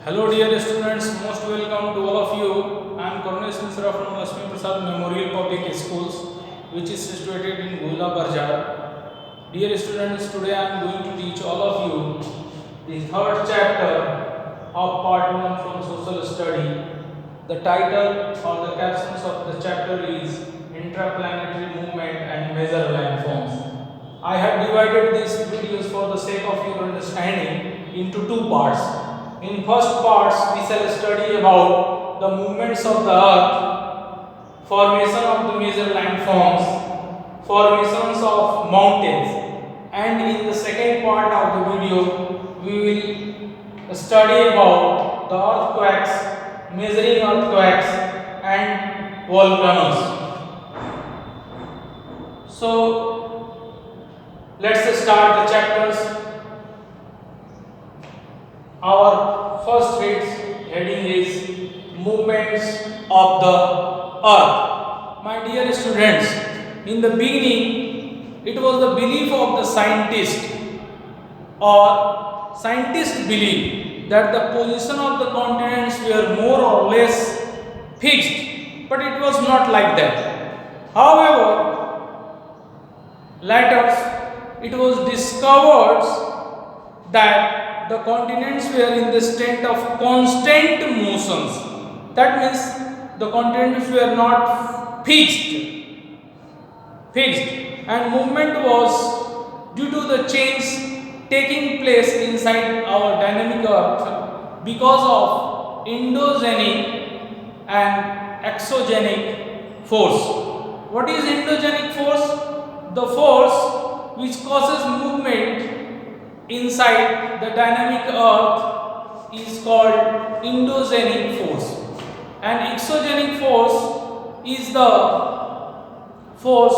Hello dear students, most welcome to all of you. I am Cornelis Misra from Lakshmi Prasad Memorial Public Schools, which is situated in Gula Barjar. Dear students, today I am going to teach all of you the third chapter of part 1 from social study. The title or the captions of the chapter is Intra-Planetary Movement and Major Landforms. I have divided these videos for the sake of your understanding into two parts. In first parts, we shall study about the movements of the earth, formation of the major landforms, formations of mountains, and in the second part of the video, we will study about the earthquakes, measuring earthquakes, and volcanoes. So, let's start the chapters. Our first heading is movements of the earth. My dear students, in the beginning, it was the belief of the scientists believe that the position of the continents were more or less fixed, but it was not like that. However, later it was discovered that the continents were in the state of constant motions. That means the continents were not fixed, and movement was due to the change taking place inside our dynamic earth because of endogenic and exogenic force. What is endogenic force? The force which causes movement inside the dynamic earth is called endogenic force, and exogenic force is the force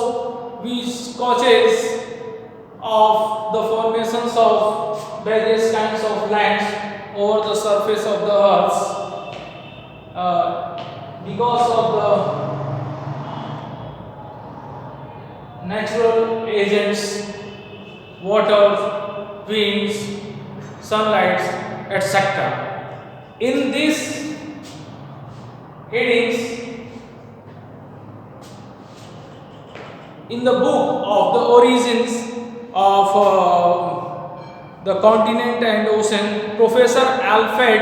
which causes of the formations of various kinds of lands over the surface of the earth because of the natural agents, water, winds, sunlight, etc. In these headings, in the book of the origins of the continent and ocean, Professor Alfred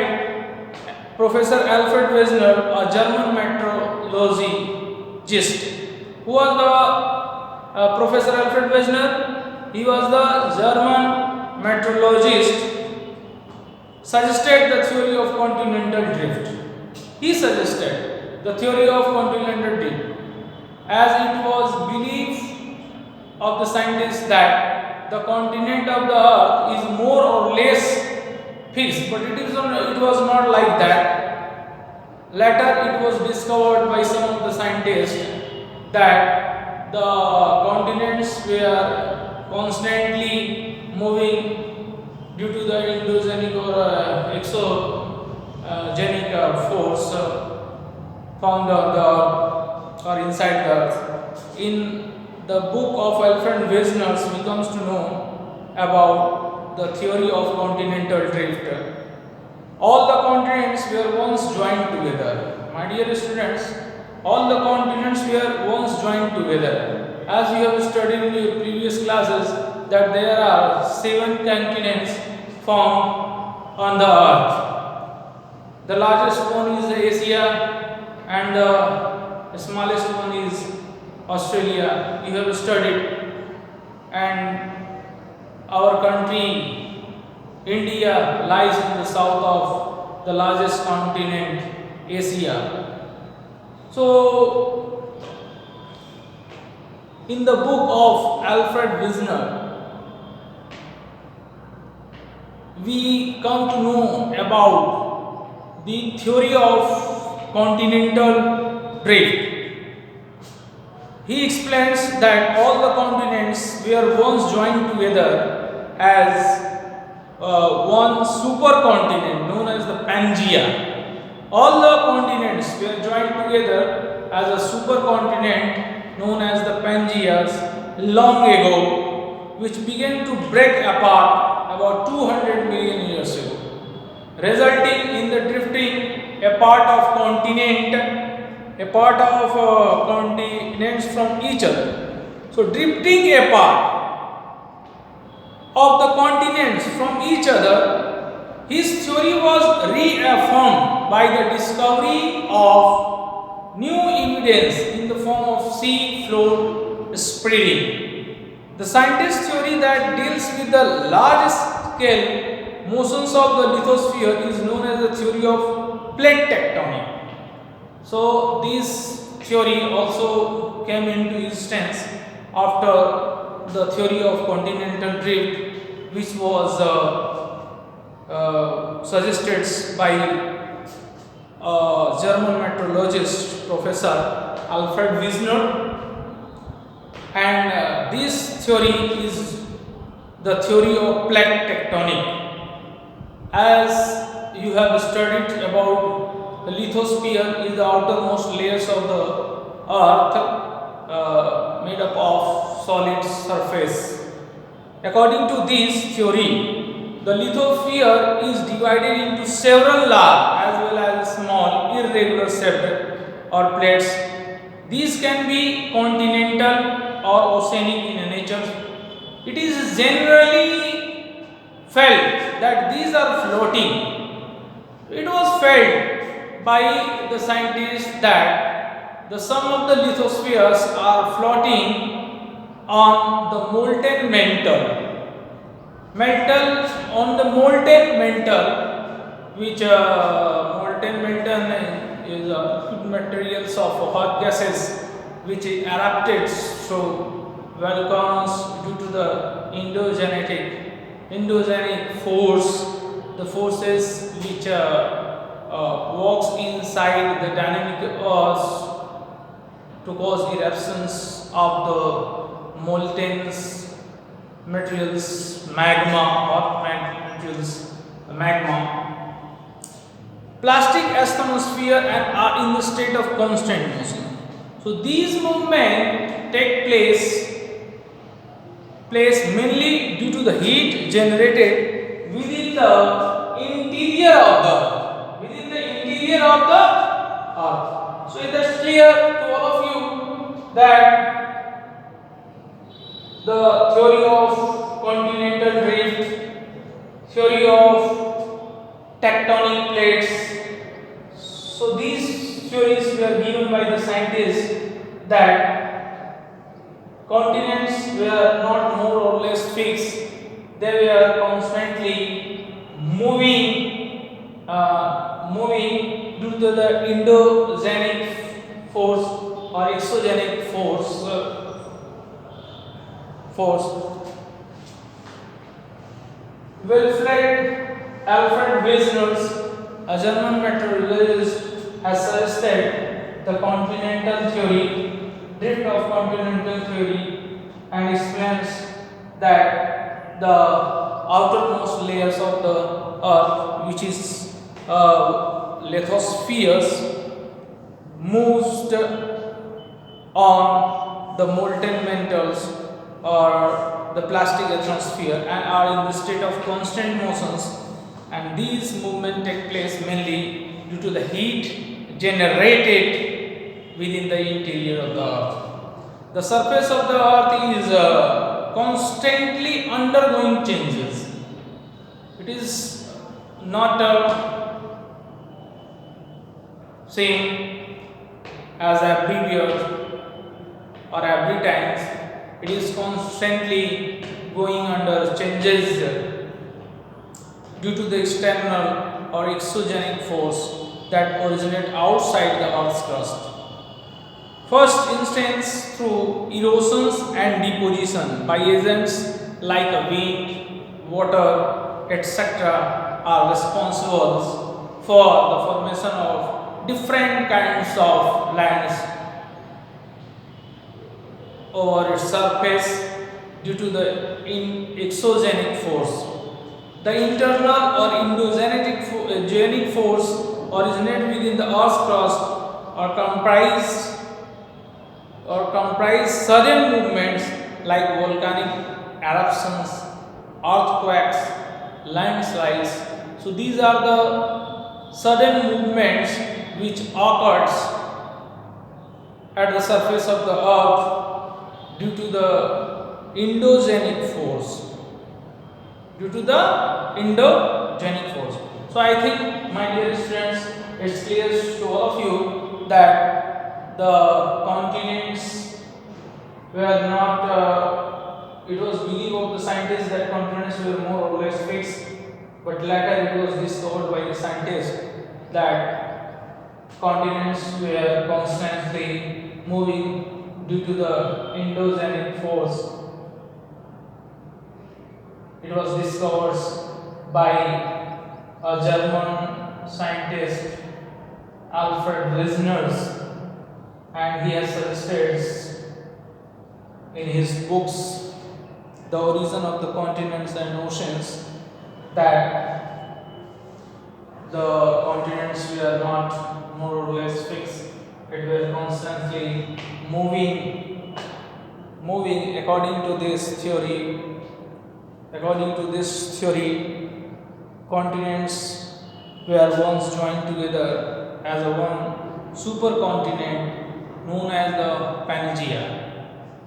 Wegener, a German meteorologist, who was the Professor Alfred Wegener. He was the German meteorologist, suggested the theory of continental drift. He suggested the theory of continental drift as it was belief of the scientists that the continent of the earth is more or less fixed, but it was not like that. Later it was discovered by some of the scientists that the continents were constantly moving due to the endogenic or exogenic force found on the earth or inside the earth. In the book of Alfred Wegener, we comes to know about the theory of continental drift. All the continents were once joined together. My dear students, all the continents were once joined together. As you have studied in your previous classes, that there are 7 continents found on the earth. The largest one is Asia and the smallest one is Australia. You have studied, and our country India lies in the south of the largest continent, Asia. So in the book of Alfred Wegener, we come to know about the theory of continental drift. He explains that all the continents were once joined together as one supercontinent known as the Pangea. All the continents were joined together as a supercontinent known as the Pangeas long ago, which began to break apart about 200 million years ago. resulting in the drifting a part of continents from each other. So drifting apart of the continents from each other, his theory was reaffirmed by the discovery of new evidence in the form of sea floor spreading. The scientist's theory that deals with the large scale motions of the lithosphere is known as the theory of plate tectonic. So this theory also came into existence after the theory of continental drift, which was suggested by German meteorologist Professor Alfred Wegener, and this theory is the theory of plate tectonic. As you have studied about the lithosphere is the outermost layers of the earth made up of solid surface. According to this theory, the lithosphere is divided into several large as well as small irregular shaped or plates. These can be continental or oceanic in nature. It is generally felt that these are floating. It was felt by the scientists that the some of the lithospheres are floating on the molten metal on the molten metal, which molten metal is liquid materials of hot gases which erupted through volcanoes due to the endogenic force, the forces which works inside the dynamic earth to cause eruptions of the molten materials, hot materials, magma. Plastic atmosphere and are in the state of constant motion. So these movements take place mainly due to the heat generated within the interior of the earth. So it is clear to all of you that the theory of continental drift, theory of tectonic plates. So these theories were given by the scientists that continents were not more or less fixed; they were constantly moving due to the endogenic force or exogenic force. Alfred Wegener, a German meteorologist, has suggested the continental theory, drift of continental theory, and explains that the outermost layers of the earth, which is lithospheres, moves on the molten metals or the plastic atmosphere and are in the state of constant motions, and these movements take place mainly due to the heat generated within the interior of the earth. The surface of the earth is constantly undergoing changes. It is not same as every year or every time. It is constantly going under changes due to the external or exogenic force that originate outside the Earth's crust. First instance, through erosions and deposition by agents like wind, water, etc. are responsible for the formation of different kinds of lands over its surface due to the exogenic force. The internal or endogenic force originated within the Earth's crust or comprise sudden movements like volcanic eruptions, earthquakes, landslides, So these are the sudden movements which occurs at the surface of the earth due to the endogenic force. Due to the endogenic force. So I think, my dear students, it's clear to all of you that the continents were not, it was believed of the scientists that continents were more or less fixed, but later it was discovered by the scientists that continents were constantly moving due to the endogenic force. It was discovered by a German scientist, Alfred Wegener, and he has suggested in his books The Origin of the Continents and Oceans that the continents were not more or less fixed, it were constantly moving according to this theory. According to this theory, continents were once joined together as a one supercontinent known as the Pangea.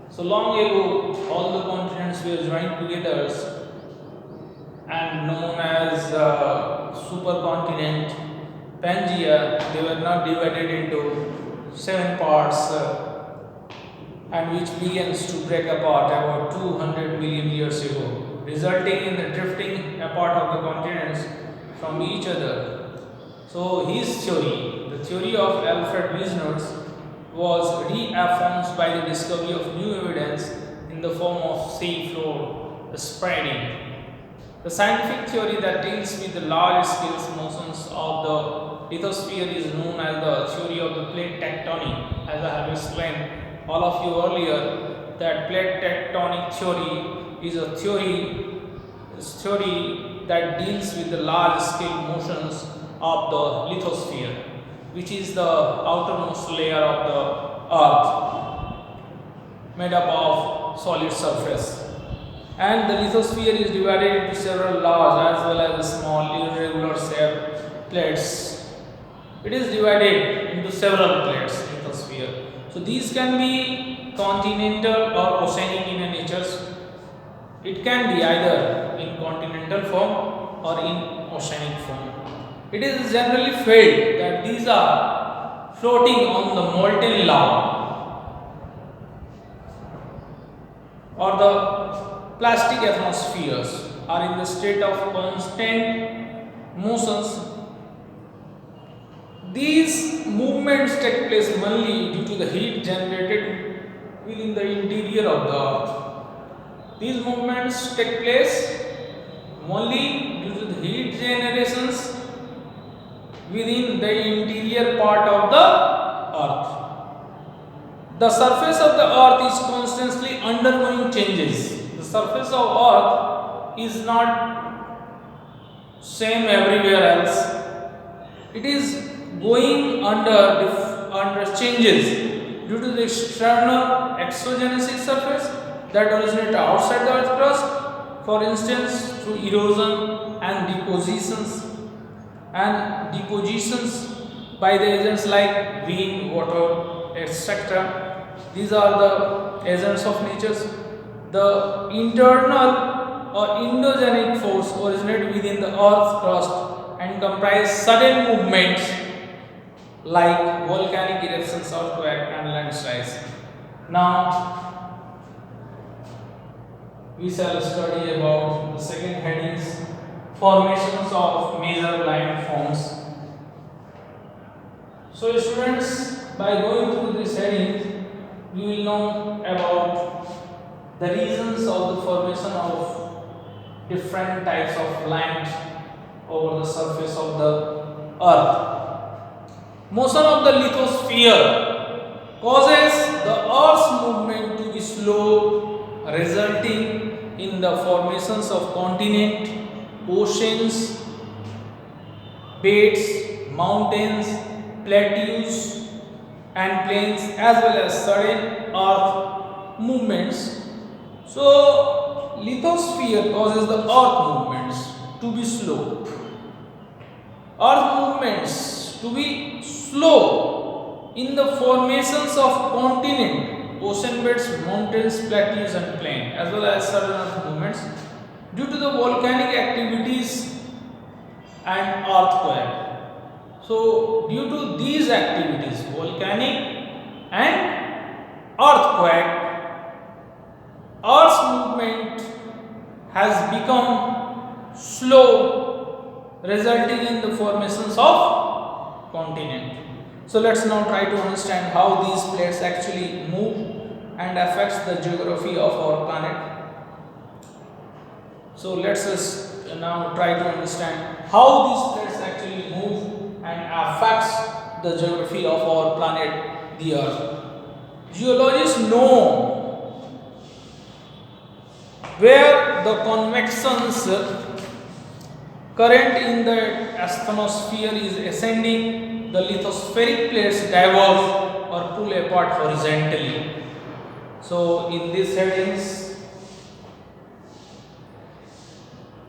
So long ago, all the continents were joined together and known as supercontinent Pangea. They were not divided into 7 parts and which begins to break apart about 200 million years ago, resulting in the drifting apart of the continents from each other. So his theory, the theory of Alfred Wegener, was reaffirmed by the discovery of new evidence in the form of sea floor spreading. The scientific theory that deals with the large scale motions of the lithosphere is known as the theory of the plate tectonic, as I have explained all of you earlier, that plate tectonic theory is a theory that deals with the large scale motions of the lithosphere, which is the outermost layer of the earth made up of solid surface. And the lithosphere is divided into several large as well as small irregular shaped plates. It is divided into several plates, lithosphere. So these can be continental or oceanic in nature. It can be either in continental form or in oceanic form. It is generally felt that these are floating on the molten lava or the plastic atmospheres are in the state of constant motions. These movements take place only due to the heat generated within the interior of the earth. These movements take place only due to the heat generations within the interior part of the earth. The surface of the earth is constantly undergoing changes. The surface of earth is not same everywhere else. It is going under changes due to the external exogenous surface that originate outside the earth crust, for instance through erosion and depositions by the agents like wind, water, etc. These are the agents of nature. The internal or endogenic force originate within the earth's crust and comprise sudden movements like volcanic eruptions, earthquake and landslides. Now we shall study about the second headings, formations of major landforms. So students, by going through this heading, you will know about the reasons of the formation of different types of land over the surface of the earth. Motion of the lithosphere causes the earth's movement to be slow, resulting in the formations of continent, oceans, beds, mountains, plateaus and plains, as well as sudden earth movements. So lithosphere causes the earth movements to be slow. Earth movements to be slow in the formations of continent, ocean beds, mountains, plateaus and plain, as well as certain Earth movements due to the volcanic activities and earthquake. So, due to these activities, volcanic and earthquake, Earth's movement has become slow, resulting in the formations of continent. So let's now try to understand how these plates actually move and affects the geography of our planet. So let's just now try to understand how these plates actually move and affects the geography of our planet, the Earth. Geologists know where the convections current in the asthenosphere is ascending, the lithospheric plates diverge or pull apart horizontally. So in these headings,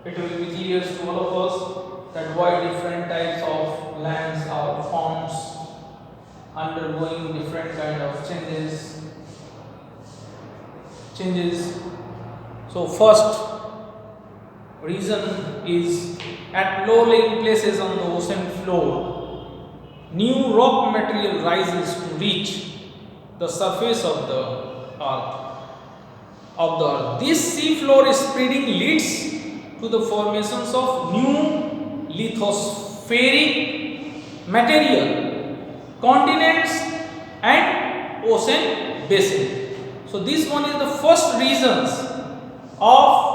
it will be clear to all of us that why different types of lands or forms undergoing different kind of changes. So first reason is at low-lying places on the ocean floor, new rock material rises to reach the surface of the earth. This sea floor spreading leads to the formations of new lithospheric material, continents and ocean basin. So this one is the first reasons of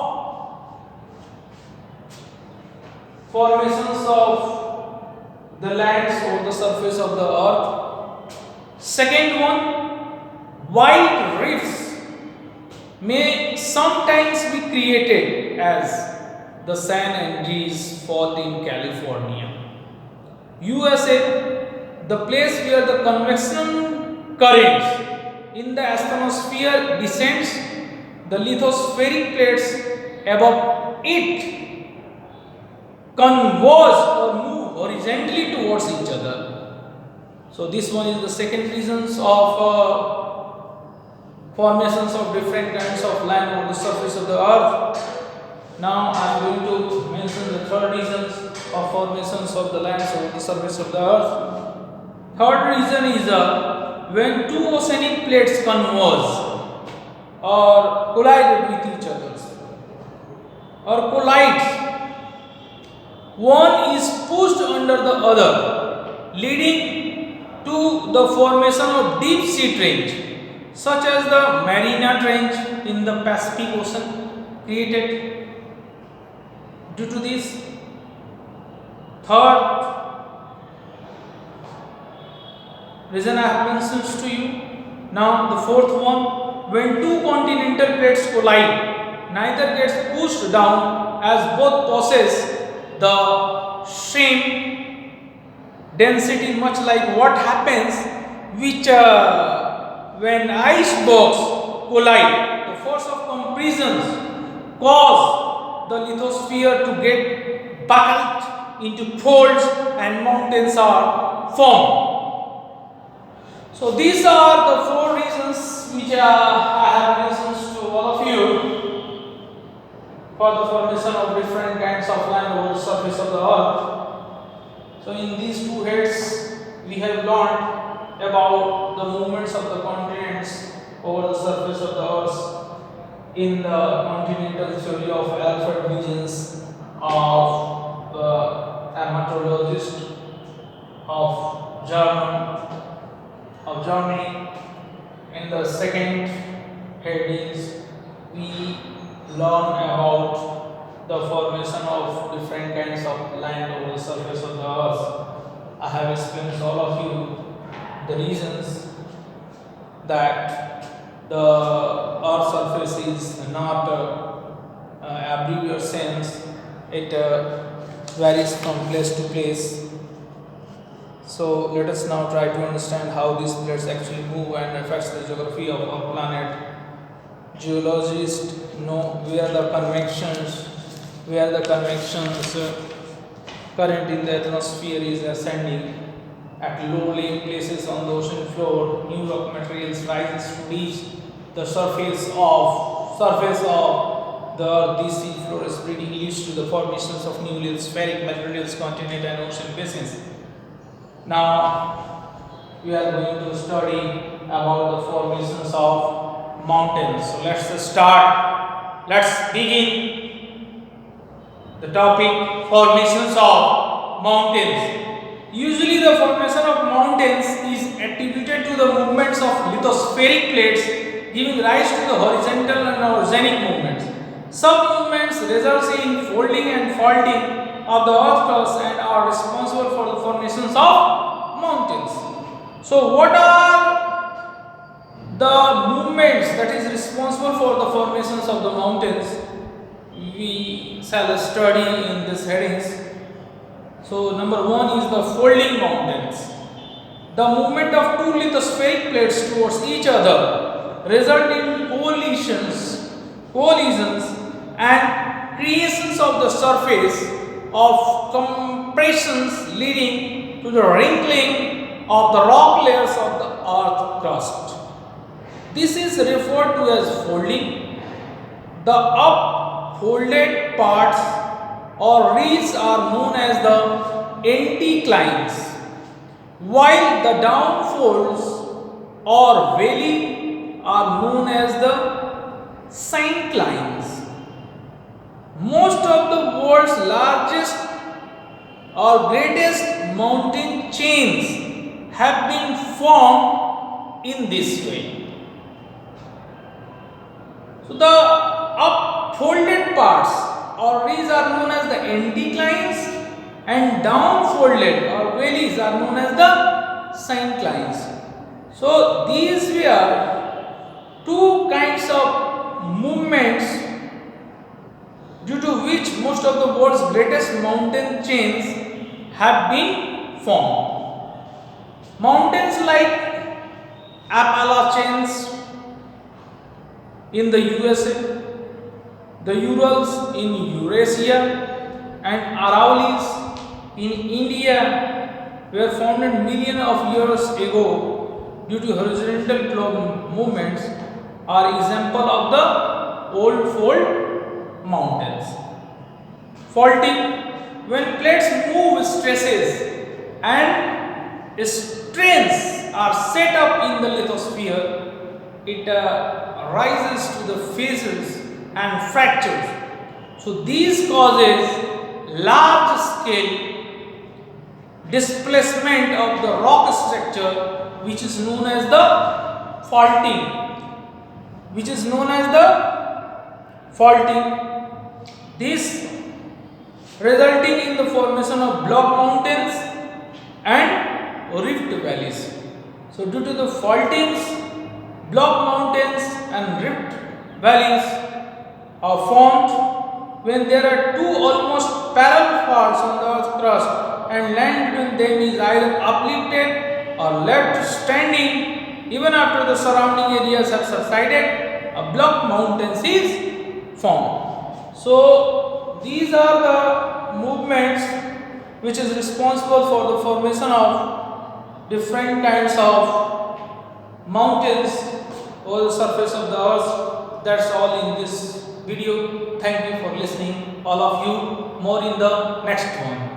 formations of the lands or the surface of the earth. Second one, wide rifts may sometimes be created as the San Andreas Fault in California, USA, the place where the convection currents in the asthenosphere descends, the lithospheric plates above it converge or move horizontally towards each other. So this one is the second reasons of formations of different kinds of land on the surface of the earth. Now I am going to mention the third reasons of formations of the lands on the surface of the earth. Third reason is when two oceanic plates converge or collide with each other or collides, one is pushed under the other, leading to the formation of deep sea trench, such as the Mariana Trench in the Pacific Ocean created due to this. Third reason I have mentioned to you. Now the fourth one, when two continental plates collide, neither gets pushed down as both possess the same density, much like what happens which when icebergs collide, the force of compression cause the lithosphere to get buckled into folds and mountains are formed. So these are the four reasons which I have mentioned to all of you for the formation of different kinds of land over the surface of the earth. So in these two heads we have learned about the movements of the continents over the surface of the earth in the continental theory of Alfred Huygens, of the hermatologist of Germany. In the second headings we learn about the formation of different kinds of land over the surface of the earth. I have explained to all of you the reasons that the earth's surface is not everywhere sense. It varies from place to place. So let us now try to understand how these plates actually move and affects the geography of our planet. Geologists know where the convections Current in the atmosphere is ascending. At low lying places on the ocean floor, new rock materials rises to reach the surface of the earth. This sea floor spreading leads to the formations of new spheric materials, continent and ocean basins. Now we are going to study about the formations of mountains. So let's start. Let's begin the topic formations of mountains. Usually the formation of mountains is attributed to the movements of lithospheric plates giving rise to the horizontal and orogenic movements. Some movements result in folding and faulting of the earth crust and are responsible for the formations of mountains. So what are the movements that is responsible for the formations of the mountains? We shall study in these headings. So number one is the folding mountains. The movement of two lithospheric plates towards each other result in collisions and creations of the surface of compressions leading to the wrinkling of the rock layers of the earth crust. This is referred to as folding. The upfolded parts or ridges are known as the anticlines, while the downfolds or valley are known as the synclines. Most of the world's largest or greatest mountain chains have been formed in this way. So the upfolded parts or ridges are known as the anticlines and downfolded or valleys are known as the synclines. So these were two kinds of movements due to which most of the world's greatest mountain chains have been formed. Mountains like Appalachians in the USA, the Urals in Eurasia and Aravallis in India were founded millions of years ago due to horizontal flow movements are example of the old fold mountains. Faulting: when plates move, stresses and strains are set up in the lithosphere, it rises to the faces and fractures. So these causes large scale displacement of the rock structure, which is known as the faulting. This resulting in the formation of block mountains and rift valleys. So due to the faultings, block mountains and rift valleys are formed when there are two almost parallel faults on the earth's crust and land between them is either uplifted or left standing. Even after the surrounding areas have subsided, a block mountains is formed. So these are the movements which is responsible for the formation of different kinds of mountains over the surface of the earth. That's all in this video. Thank you for listening, all of you. More in the next one.